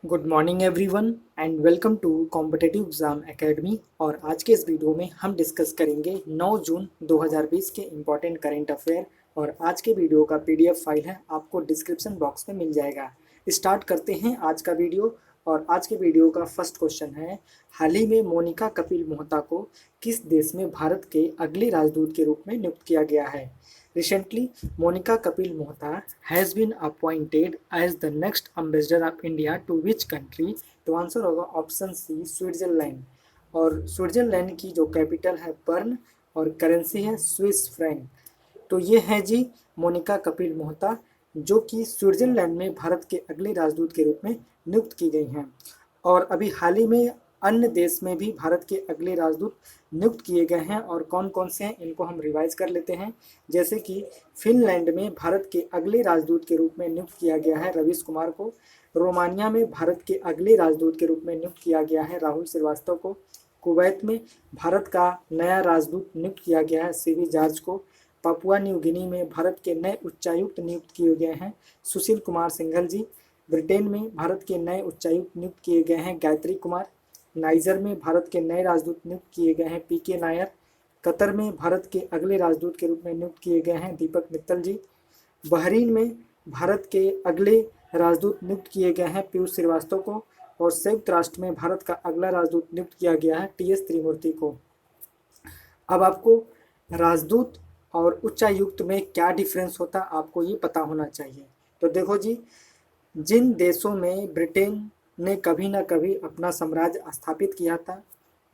Good morning everyone and welcome to competitive exam academy. और आज के इस वीडियो में हम डिस्कस करेंगे 9 जून 2020 के इम्पॉर्टेंट करेंट अफेयर। और आज के वीडियो का पीडीएफ फाइल है, आपको डिस्क्रिप्शन बॉक्स में मिल जाएगा। स्टार्ट करते हैं आज का वीडियो। और आज के वीडियो का फर्स्ट क्वेश्चन है, हाल ही में मोनिका कपिल मोहता को किस देश में भारत के अगले राजदूत के रूप में नियुक्त किया गया है? Recently, Monica Kapil Mohta has been appointed as the next ambassador of India to which country? तो आंसर होगा ऑप्शन सी, स्विट्जरलैंड। और स्विट्जरलैंड की जो कैपिटल है बर्न और करेंसी है स्विस फ्रैंक। तो ये है जी मोनिका कपिल मोहता, जो कि स्विट्जरलैंड में भारत के अगले राजदूत के रूप में नियुक्त की गई हैं। और अभी हाल ही में अन्य देश में भी भारत के अगले राजदूत नियुक्त किए गए हैं। और कौन कौन से हैं इनको हम रिवाइज कर लेते हैं। जैसे कि फिनलैंड में भारत के अगले राजदूत के रूप में नियुक्त किया गया है रवीश कुमार को। रोमानिया में भारत के अगले राजदूत के रूप में नियुक्त किया गया है राहुल श्रीवास्तव को। कुवैत में भारत का नया राजदूत नियुक्त किया गया है सीवी जॉर्ज को। पापुआ न्यू गिनी में भारत के नए उच्चायुक्त नियुक्त किए गए हैं सुशील कुमार सिंघल जी। ब्रिटेन में भारत के नए उच्चायुक्त नियुक्त किए गए हैं गायत्री कुमार। नाइजर में भारत के नए राजदूत नियुक्त किए गए हैं पीके नायर। कतर में भारत के अगले राजदूत के रूप में नियुक्त किए गए हैं दीपक मित्तल जी। बहरीन में भारत के अगले राजदूत नियुक्त किए गए हैं पीयूष श्रीवास्तव को। और संयुक्त राष्ट्र में भारत का अगला राजदूत नियुक्त किया गया है टीएस त्रिमूर्ति को। अब आपको राजदूत और उच्चायुक्त में क्या डिफरेंस होता है आपको ये पता होना चाहिए। तो देखो जी, जिन देशों में ब्रिटेन ने कभी ना कभी अपना साम्राज्य स्थापित किया था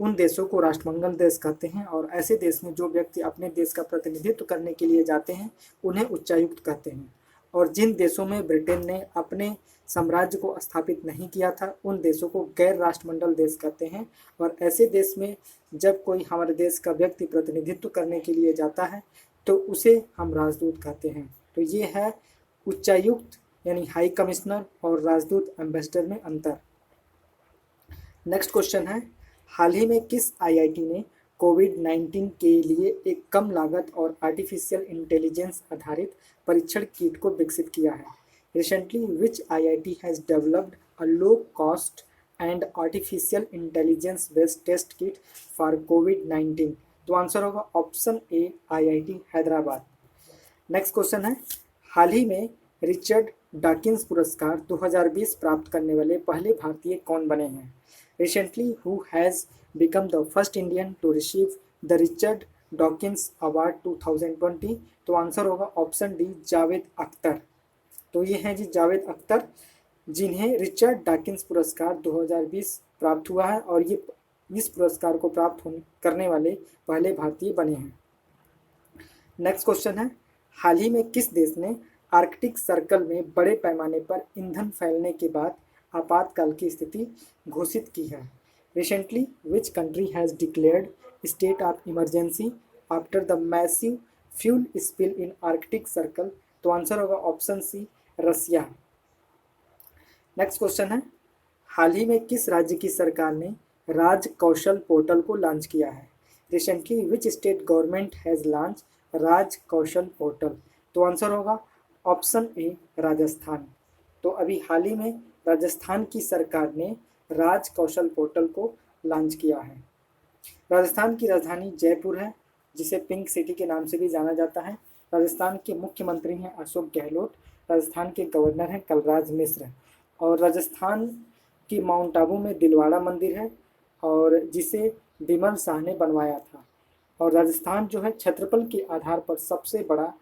उन देशों को राष्ट्रमंडल देश कहते हैं। और ऐसे देश में जो व्यक्ति अपने देश का प्रतिनिधित्व करने के लिए जाते हैं उन्हें उच्चायुक्त कहते हैं। और जिन देशों में ब्रिटेन ने अपने साम्राज्य को स्थापित नहीं किया था उन देशों को गैर राष्ट्रमंडल देश कहते हैं। और ऐसे देश में जब कोई हमारे देश का व्यक्ति प्रतिनिधित्व करने के लिए जाता है तो उसे हम राजदूत कहते हैं। तो ये है उच्चायुक्त यानी हाई कमिश्नर और राजदूत एम्बेसडर में अंतर। नेक्स्ट क्वेश्चन है, हाल ही में किस आईआईटी ने कोविड-19 के लिए एक कम लागत और आर्टिफिशियल इंटेलिजेंस आधारित परीक्षण किट को विकसित किया है? Recently which IIT has developed a low cost and artificial intelligence based test kit for कोविड-19? तो आंसर होगा option A, IIT Hyderabad. Next question है, हाल ही में रिचर्ड डॉकिंस पुरस्कार 2020 प्राप्त करने वाले पहले भारतीय कौन बने हैं? Recently, who has become the first Indian to receive the Richard Dawkins Award 2020? तो आंसर होगा ऑप्शन डी, जावेद अख्तर। तो ये हैं जी जावेद अख्तर, जिन्हें रिचर्ड डॉकिंस पुरस्कार 2020 प्राप्त हुआ है। और ये इस पुरस्कार को प्राप्त करने वाले पहले भारतीय बने हैं। नेक्स्ट क्वेश्चन है, हाल ही में किस देश ने आर्कटिक सर्कल में बड़े पैमाने पर ईंधन फैलने के बाद आपातकाल की स्थिति घोषित की है? Recently which country has declared state of emergency after the massive fuel spill in Arctic circle? तो आंसर होगा ऑप्शन सी, रसिया। नेक्स्ट क्वेश्चन है, हाल ही में किस राज्य की सरकार ने राज कौशल पोर्टल को लॉन्च किया है? Recently which state government has launch Raj Kaushal portal? तो आंसर होगा ऑप्शन ए, राजस्थान। तो अभी हाल ही में राजस्थान की सरकार ने राज कौशल पोर्टल को लॉन्च किया है। राजस्थान की राजधानी जयपुर है, जिसे पिंक सिटी के नाम से भी जाना जाता है। राजस्थान के मुख्यमंत्री हैं अशोक गहलोत। राजस्थान के गवर्नर हैं कलराज मिश्र। और राजस्थान की माउंट आबू में दिलवाड़ा मंदिर है, और जिसे बिमल शाह ने बनवाया था। और राजस्थान जो है क्षेत्रफल के आधार पर सबसे बड़ा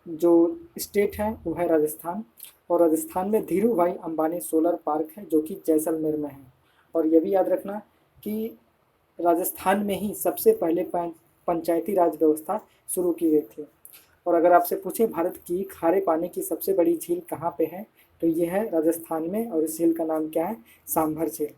जो स्टेट है वो है राजस्थान। और राजस्थान में धीरू भाई अंबानी सोलर पार्क है जो कि जैसलमेर में है। और ये भी याद रखना कि राजस्थान में ही सबसे पहले पंचायती राज व्यवस्था शुरू की गई थी। और अगर आपसे पूछें भारत की खारे पानी की सबसे बड़ी झील कहाँ पे है, तो ये है राजस्थान में। और इस झील का नाम क्या है? सांभर झील।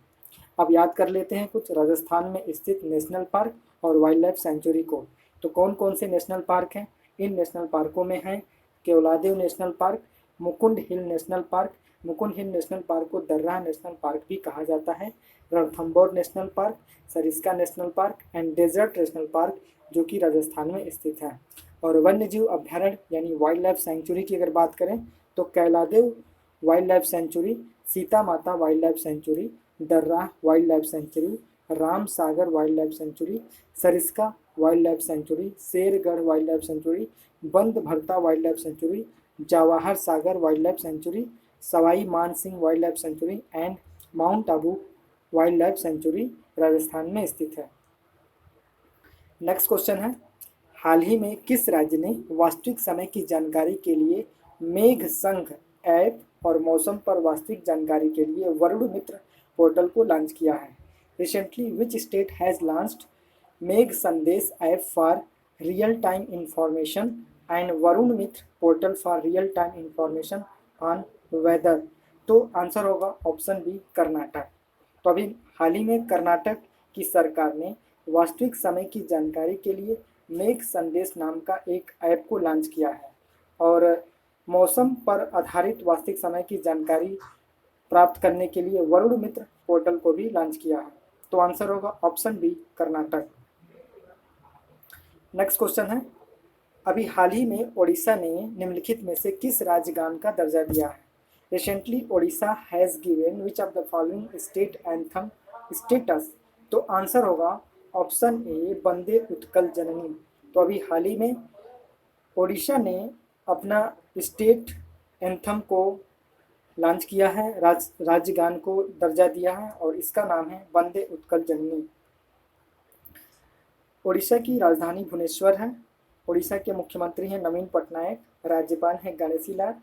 अब याद कर लेते हैं कुछ राजस्थान में स्थित नेशनल पार्क और वाइल्ड लाइफ सेंचुरी को। तो कौन कौन से नेशनल पार्क हैं? इन नेशनल पार्कों में हैं Keoladeo national park, Mukund hill national park. Mukund hill national park को दर्रा नेशनल पार्क भी कहा जाता है। Ranthambore national park, Sariska national park and desert national park, जो कि राजस्थान में स्थित है। और वन्यजीव अभ्यारण्य यानी वाइल्ड लाइफ सेंचुरी की अगर बात करें तो Keoladeo wildlife sanctuary, Sita Mata wildlife sanctuary, Darrah wildlife sanctuary, Ram Sagar wildlife sanctuary, Sariska wildlife sanctuary, Shergarh wildlife sanctuary, Bandh Baretha wildlife sanctuary, Jawahar Sagar wildlife sanctuary, Sawai Man Singh wildlife sanctuary and mount Abu wildlife sanctuary Rajasthan में स्थित है। Next question है, हाल ही में किस राज्य ने वास्तविक समय की जानकारी के लिए मेघ संघ ऐप और मौसम पर वास्तविक जानकारी के लिए वरुण मित्र पोर्टल को लॉन्च किया है? Recently which state has launched मेघ संदेश app for real time information and Varun Mitra portal for real time information on whether? तो आंसर होगा ऑप्शन बी कर्नाटक। तो अभी हाल ही में कर्नाटक की सरकार ने वास्तविक समय की जानकारी के लिए मेघ संदेश नाम का एक ऐप को लॉन्च किया है और मौसम पर आधारित वास्तविक समय की जानकारी प्राप्त करने के लिए वरुण मित्र पोर्टल को भी लॉन्च किया है। तो आंसर होगा option B Karnataka. Next question है, अभी हाल ही में ओडिशा ने निम्नलिखित में से किस राज्यगान का दर्जा दिया है? Recently Odisha has given which of the following state anthem status? तो आंसर होगा ऑप्शन ए वंदे उत्कल जननी। तो अभी हाल ही में ओडिशा ने अपना स्टेट एंथम को लॉन्च किया है, राज्यगान को दर्जा दिया है और इसका नाम है वंदे उत्कल जननी। ओडिशा की राजधानी भुवनेश्वर है। ओडिशा के मुख्यमंत्री हैं नवीन पटनायक, राज्यपाल हैं गणेशी लाल।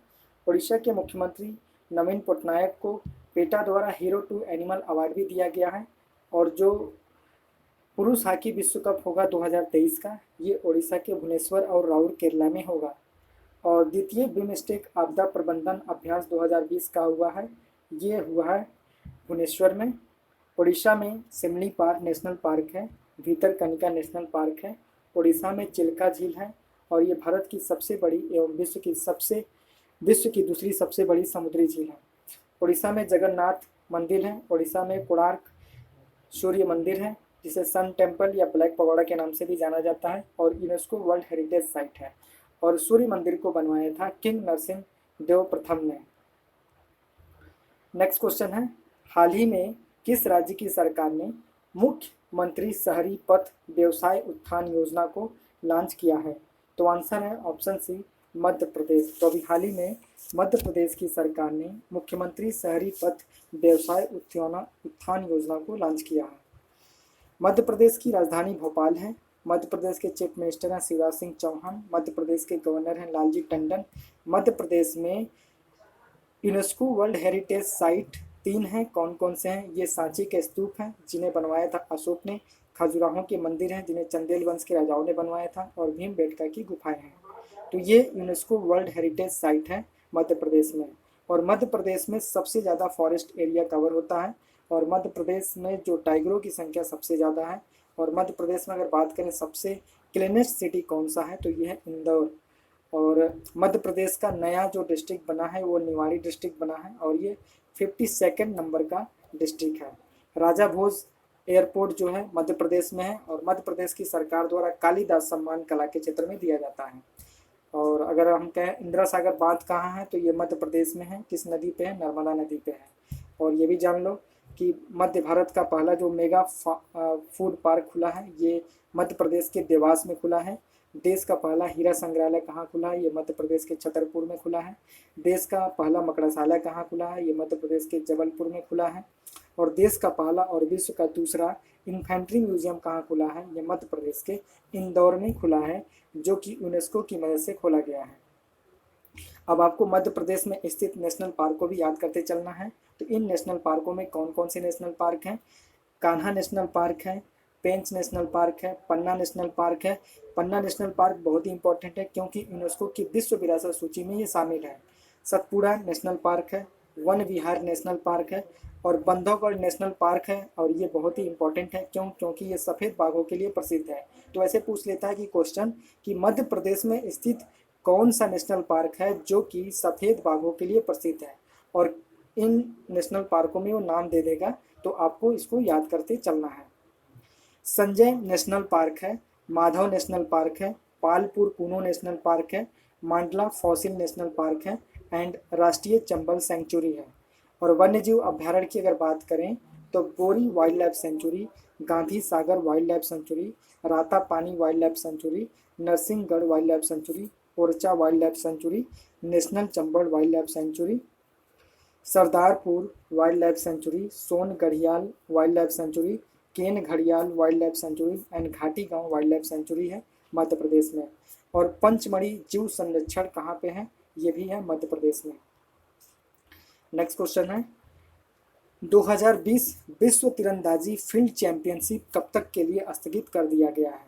ओडिशा के मुख्यमंत्री नवीन पटनायक को पेटा द्वारा हीरो टू एनिमल अवार्ड भी दिया गया है और जो पुरुष हॉकी विश्व कप होगा 2023 का, ये ओडिशा के भुवनेश्वर और राउर केरला में होगा। और द्वितीय बिमस्टेक आपदा प्रबंधन अभ्यास 2020 का हुआ है, ये हुआ है भुवनेश्वर में। ओडिशा में सिमलीपाल नेशनल पार्क है, भीतरकनिका नेशनल पार्क है, ओडिशा में चिल्का झील है और ये भारत की सबसे बड़ी एवं विश्व की दूसरी सबसे बड़ी समुद्री झील है। ओडिशा में जगन्नाथ मंदिर है, ओडिशा में कोणार्क सूर्य मंदिर है जिसे सन टेम्पल या ब्लैक पगोड़ा के नाम से भी जाना जाता है और यूनेस्को वर्ल्ड हेरिटेज साइट है और सूर्य मंदिर को बनवाया था किंग नरसिंह देव प्रथम ने। नेक्स्ट क्वेश्चन है, हाल ही में किस राज्य की सरकार ने मुख्यमंत्री शहरी पथ व्यवसाय उत्थान योजना को लॉन्च किया है? तो आंसर है ऑप्शन सी मध्य प्रदेश। तो अभी हाल ही में मध्य प्रदेश की सरकार ने मुख्यमंत्री शहरी पथ व्यवसाय उत्थान योजना को लॉन्च किया है। मध्य प्रदेश की राजधानी भोपाल है। मध्य प्रदेश के चीफ मिनिस्टर हैं शिवराज सिंह चौहान। मध्य प्रदेश के गवर्नर हैं लालजी टंडन। मध्य प्रदेश में यूनेस्को वर्ल्ड हेरिटेज साइट 3 हैं। कौन कौन से हैं? ये सांची के स्तूप हैं जिन्हें बनवाया था अशोक ने, खजुराहो के मंदिर हैं जिन्हें चंदेल वंश के राजाओं ने बनवाया था और भीमबेटका की गुफाएं हैं। तो ये यूनेस्को वर्ल्ड हेरिटेज साइट है मध्य प्रदेश में। और मध्य प्रदेश में सबसे ज़्यादा फॉरेस्ट एरिया कवर होता है और मध्य प्रदेश में जो टाइगरों की संख्या सबसे ज़्यादा है। और मध्य प्रदेश में अगर बात करें सबसे क्लीनेस्ट सिटी कौन सा है तो ये है इंदौर। और मध्य प्रदेश का नया जो डिस्ट्रिक्ट बना है वो निवाड़ी डिस्ट्रिक्ट बना है और ये 52nd नंबर का डिस्ट्रिक्ट है। राजा भोज एयरपोर्ट जो है मध्य प्रदेश में है और मध्य प्रदेश की सरकार द्वारा कालिदास सम्मान कला के क्षेत्र में दिया जाता है। और अगर हम कहें इंदिरा सागर बांध कहाँ है तो ये मध्य प्रदेश में है। किस नदी पे है? नर्मदा नदी पे है। और ये भी जान लो कि मध्य भारत का पहला जो मेगा फूड पार्क खुला है ये मध्य प्रदेश के देवास में खुला है। देश का पहला हीरा संग्रहालय कहाँ खुला है? ये मध्य प्रदेश के छतरपुर में खुला है। देश का पहला मकड़सालय कहाँ खुला है? ये मध्य प्रदेश के जबलपुर में खुला है। और देश का पहला और विश्व का दूसरा इन्फेंट्री म्यूजियम कहाँ खुला है? ये मध्य प्रदेश के इंदौर में खुला है जो कि यूनेस्को की मदद से खोला गया है। अब आपको मध्य प्रदेश में स्थित नेशनल पार्क को भी याद करते चलना है। तो इन नेशनल पार्कों में कौन कौन से नेशनल पार्क हैं? कान्हा नेशनल पार्क है, पेंच नेशनल पार्क है, पन्ना नेशनल पार्क है। पन्ना नेशनल पार्क बहुत ही इंपॉर्टेंट है क्योंकि यूनेस्को की विश्व विरासत सूची में ये शामिल है। सतपुड़ा नेशनल पार्क है, वन विहार नेशनल पार्क है और बंधवगढ़ नेशनल पार्क है। और ये बहुत ही इंपॉर्टेंट है क्योंकि ये सफ़ेद बाघों के लिए प्रसिद्ध है। तो ऐसे पूछ लेता है कि क्वेश्चन कि मध्य प्रदेश में स्थित कौन सा नेशनल पार्क है जो कि सफ़ेद बाघों के लिए प्रसिद्ध है और इन नेशनल पार्कों में वो नाम दे देगा। तो आपको इसको याद करते चलना है। संजय नेशनल पार्क है, माधव नेशनल पार्क है, पालपुर कूनो नेशनल पार्क है, मांडला फॉसिल नेशनल पार्क है, एंड राष्ट्रीय चंबल सेंचुरी है। और वन्य जीव अभ्यारण्य की अगर बात करें तो Bori wildlife sanctuary, Gandhi Sagar wildlife sanctuary, Ratapani wildlife sanctuary, Narsinghgarh wildlife sanctuary, Orchha wildlife sanctuary, national Chambal wildlife sanctuary, Sardarpur wildlife sanctuary, Son घड़ियाल वाइल्ड लाइफ सेंचुरी, केन घड़ियाल वाइल्ड लाइफ सेंचुरी एंड घाटी गांव वाइल्ड लाइफ सेंचुरी है मध्य प्रदेश में। और पंचमढ़ी जीव संरक्षण कहाँ पे है, ये भी है मध्य प्रदेश में। नेक्स्ट क्वेश्चन है 2020 विश्व तीरंदाजी फील्ड चैंपियनशिप कब तक के लिए स्थगित कर दिया गया है?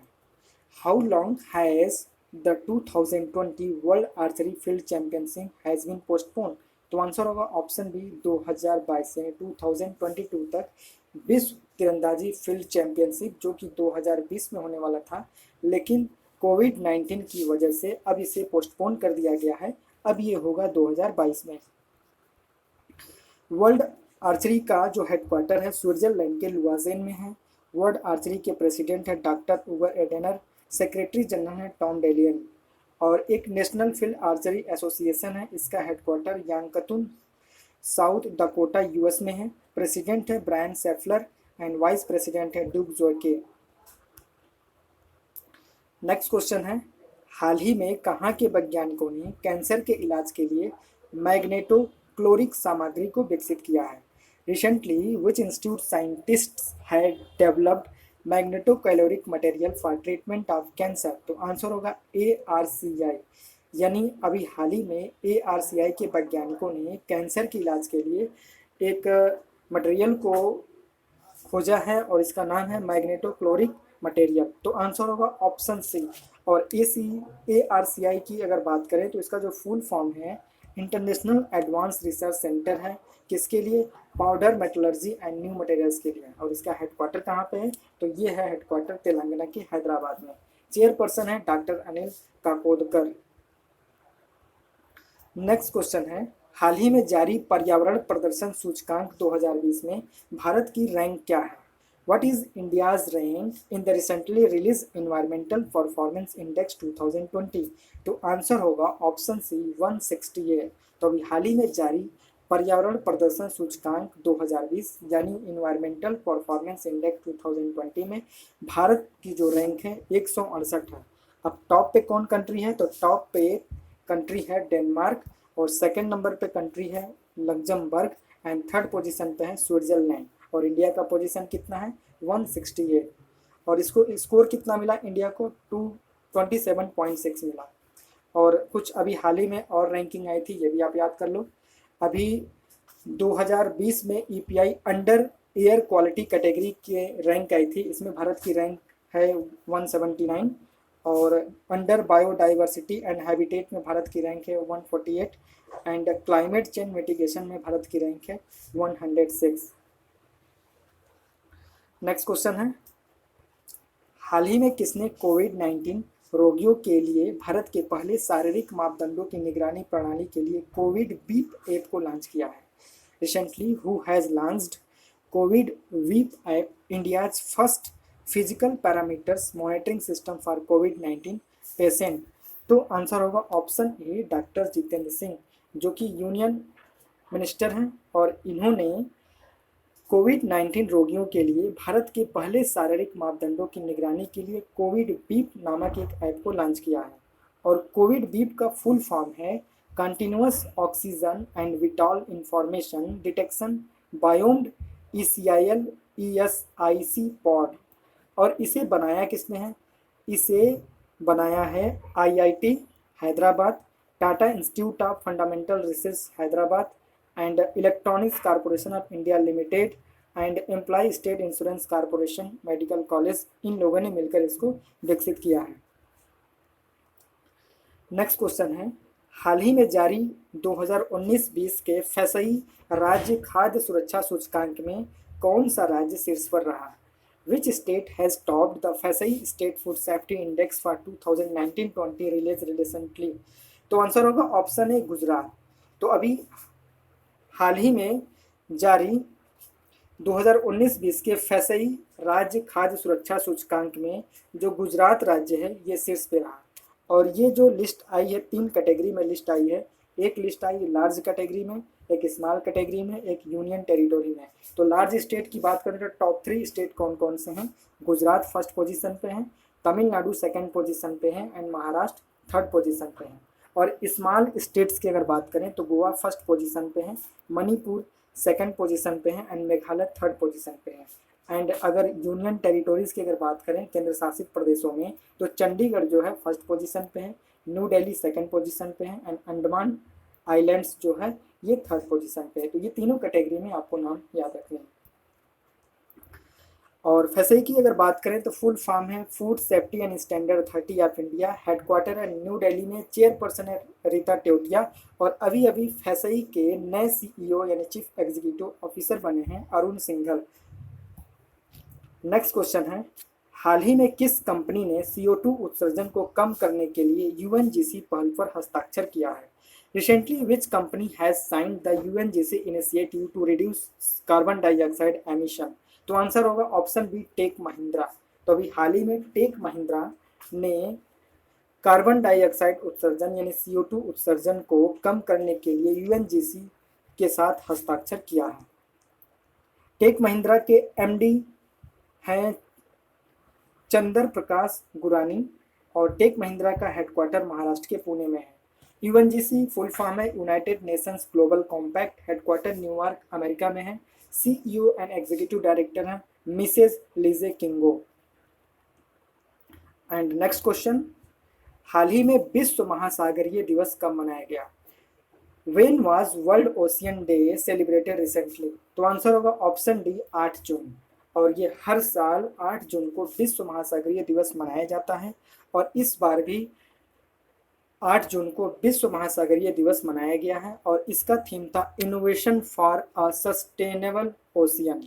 How long has the 2020 world archery field championship has been postpone? तो आंसर होगा ऑप्शन बी 2022 से 2022 तक विश्व तीरंदाजी फील्ड चैंपियनशिप, जो कि 2020 में होने वाला था, लेकिन कोविड-19 की वजह से अब इसे पोस्टपोन कर दिया गया है। अब ये होगा 2022 में। वर्ल्ड आर्चरी का जो हेडक्वार्टर है स्विट्जरलैंड के लुआजेन में है। वर्ल्ड आर्चरी के प्रेसिडेंट है doctor Ugur Erdener, secretary general है टॉम डेलियन। और एक नेशनल फील्ड आर्चरी एसोसिएशन है, इसका headquarter Yankton south Dakota US में है। प्रेसिडेंट है Bryan Schaefer and vice president है ड्यूक जोके। नेक्स्ट क्वेश्चन है हाल ही में कहाँ के वैज्ञानिकों ने कैंसर के इलाज के लिए मैग्नेटोक्लोरिक सामग्री को विकसित किया है? Recently which institute scientists had developed magnetocaloric material for treatment of cancer? तो आंसर होगा ARCI, यानी अभी हाल ही में ARCI के वैज्ञानिकों ने कैंसर के इलाज के लिए एक मटेरियल को खोजा है और इसका नाम है मैग्नेटोक्लोरिक मटेरियल। तो आंसर होगा ऑप्शन सी। और ARCI की अगर बात करें तो इसका जो फुल फॉर्म है इंटरनेशनल एडवांस रिसर्च सेंटर है, किसके लिए? Powder metallurgy and new materials के लिए। और इसका हेडक्वार्टर कहाँ पे है? तो ये है हेडक्वार्टर तेलंगाना के हैदराबाद में। चेयरपर्सन है doctor Anil Kakodkar. Next question है हाल ही में जारी पर्यावरण प्रदर्शन सूचकांक 2020 में भारत की रैंक क्या है? What is India's rank in the recently release environmental performance index 2020? तो आंसर होगा ऑप्शन सी 168। तो अभी हाल ही में जारी पर्यावरण प्रदर्शन सूचकांक 2020 यानी इन्वायरमेंटल परफॉर्मेंस इंडेक्स 2020 में भारत की जो रैंक है 168 है। अब टॉप पे कौन कंट्री है? तो टॉप पे कंट्री है डेनमार्क, और सेकंड नंबर पे कंट्री है लग्जमबर्ग एंड थर्ड पोजीशन पे है स्विट्जरलैंड। और इंडिया का पोजीशन कितना है? 168। और इसको स्कोर कितना मिला इंडिया को? 227.6 मिला। और कुछ अभी हाल ही में और रैंकिंग आई थी, ये भी आप याद कर लो। अभी 2020 में EPI under air quality category के रैंक आई थी, इसमें भारत की रैंक है 179। और अंडर बायोडाइवर्सिटी एंड हैबिटेट में भारत की रैंक है 148 एंड क्लाइमेट चेंज मिटिगेशन में भारत की रैंक है 106। नेक्स्ट क्वेश्चन है हाल ही में किसने कोविड-19 रोगियों के लिए भारत के पहले शारीरिक मापदंडों की निगरानी प्रणाली के लिए कोविड बीप ऐप को लॉन्च किया है? Recently who has launched Covid beep app, India's first physical parameters monitoring system for covid patient? तो आंसर होगा ऑप्शन ए डॉक्टर जितेंद्र सिंह, जो कि यूनियन मिनिस्टर हैं, और इन्होंने कोविड-19 रोगियों के लिए भारत के पहले शारीरिक मापदंडों की निगरानी के लिए कोविड बीप नामक एक ऐप को लॉन्च किया है। और कोविड बीप का फुल फॉर्म है continuous oxygen and vital information detection biomed ECIL ESIC pod. और इसे बनाया किसने है? इसे बनाया है IIT Hyderabad, Tata institute of fundamental research Hyderabad and electronics corporation of India limited and employ state insurance corporation medical college, इन लोगों ने मिलकर इसको विकसित किया है। नेक्स्ट क्वेश्चन है हाल ही में जारी 2019-20 के FSI राज्य खाद्य सुरक्षा सूचकांक में कौन सा राज्य शीर्ष पर रहा? Which state has topped the FSI state food safety index for 2019-20 release recently? तो आंसर होगा ऑप्शन ए गुजरात। तो अभी हाल ही में जारी 2019-20 के FSI राज्य खाद्य सुरक्षा सूचकांक में जो गुजरात राज्य है ये शीर्ष पे रहा। और ये जो लिस्ट आई है 3 कैटेगरी में लिस्ट आई है, एक लिस्ट आई लार्ज कैटेगरी में, एक स्मॉल कैटेगरी में, एक यूनियन टेरिटोरी में। तो लार्ज स्टेट की बात करें तो टॉप 3 स्टेट कौन कौन से हैं? गुजरात फर्स्ट पोजीशन पे है, तमिलनाडु सेकंड पोजीशन पे है एंड महाराष्ट्र थर्ड पोजीशन पे है। और स्मॉल स्टेट्स की अगर बात करें तो गोवा फर्स्ट पोजीशन पे है, मणिपुर सेकंड पोजीशन पे है एंड मेघालय थर्ड पोजीशन पे है। एंड अगर यूनियन टेरिटोरीज की अगर बात करें केंद्र शासित प्रदेशों में, तो चंडीगढ़ जो है फर्स्ट पोजीशन पे है, न्यू दिल्ली सेकंड पोजीशन पे है एंड अंडमान आइलैंड्स जो है ये थर्ड पोजीशन पे है। तो ये तीनों कैटेगरी में आपको नाम याद रखने हैं। और फैसई की अगर बात करें तो फुल फॉर्म है food safety and standard authority of India, headquarter है न्यू दिल्ली में, चेयरपर्सन है रीता टेवटिया। और अभी अभी फैसई के नए सीईओ यानी चीफ एग्जीक्यूटिव ऑफिसर बने हैं अरुण सिंघल। नेक्स्ट क्वेश्चन है, हाल ही में किस कंपनी ने CO2 उत्सर्जन को कम करने के लिए UNGC पहल पर हस्ताक्षर किया है? Recently which company has signed the UNGC initiative to reduce carbon dioxide emission? तो आंसर होगा ऑप्शन बी टेक महिंद्रा। तो अभी हाल ही में टेक महिंद्रा ने कार्बन डाइऑक्साइड उत्सर्जन यानी CO2 उत्सर्जन को कम करने के लिए UNGC के साथ हस्ताक्षर किया है। टेक महिंद्रा के MD हैं चंदर प्रकाश गुरानी और टेक महिंद्रा का हेडक्वार्टर महाराष्ट्र के पुणे में है। UNGC फुल फॉर्म है United Nations global compact, headquarter New York America में है। CEO एंड एग्जीक्यूटिव डायरेक्टर हैं मिसेस लिजे किंगो। एंड नेक्स्ट क्वेश्चन, हाल ही में विश्व महासागरीय दिवस कब मनाया गया? When was world ocean day celebrated recently? तो आंसर होगा ऑप्शन डी 8 जून। और ये हर साल 8 जून को विश्व महासागरीय दिवस मनाया जाता है और इस बार भी 8 जून को विश्व महासागरीय दिवस मनाया गया है और इसका थीम था innovation for a sustainable ocean.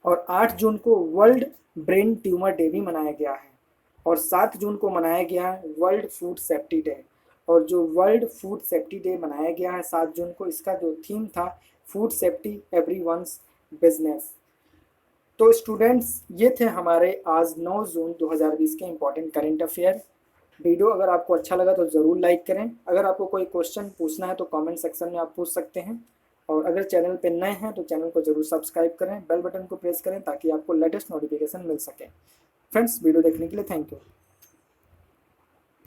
और 8 जून को वर्ल्ड ब्रेन ट्यूमर डे भी मनाया गया है और 7 जून को मनाया गया है वर्ल्ड फूड सेफ्टी डे। और जो वर्ल्ड फूड सेफ्टी डे मनाया गया है 7 जून को, इसका जो थीम था फूड सेफ्टी एवरीवन्स बिजनेस। तो स्टूडेंट्स ये थे हमारे आज 9 जून 2020 के इंपॉर्टेंट करंट अफेयर। वीडियो अगर आपको अच्छा लगा तो ज़रूर लाइक करें। अगर आपको कोई क्वेश्चन पूछना है तो कमेंट सेक्शन में आप पूछ सकते हैं। और अगर चैनल पे नए हैं तो चैनल को ज़रूर सब्सक्राइब करें, बेल बटन को प्रेस करें ताकि आपको लेटेस्ट नोटिफिकेशन मिल सके। फ्रेंड्स वीडियो देखने के लिए थैंक यू।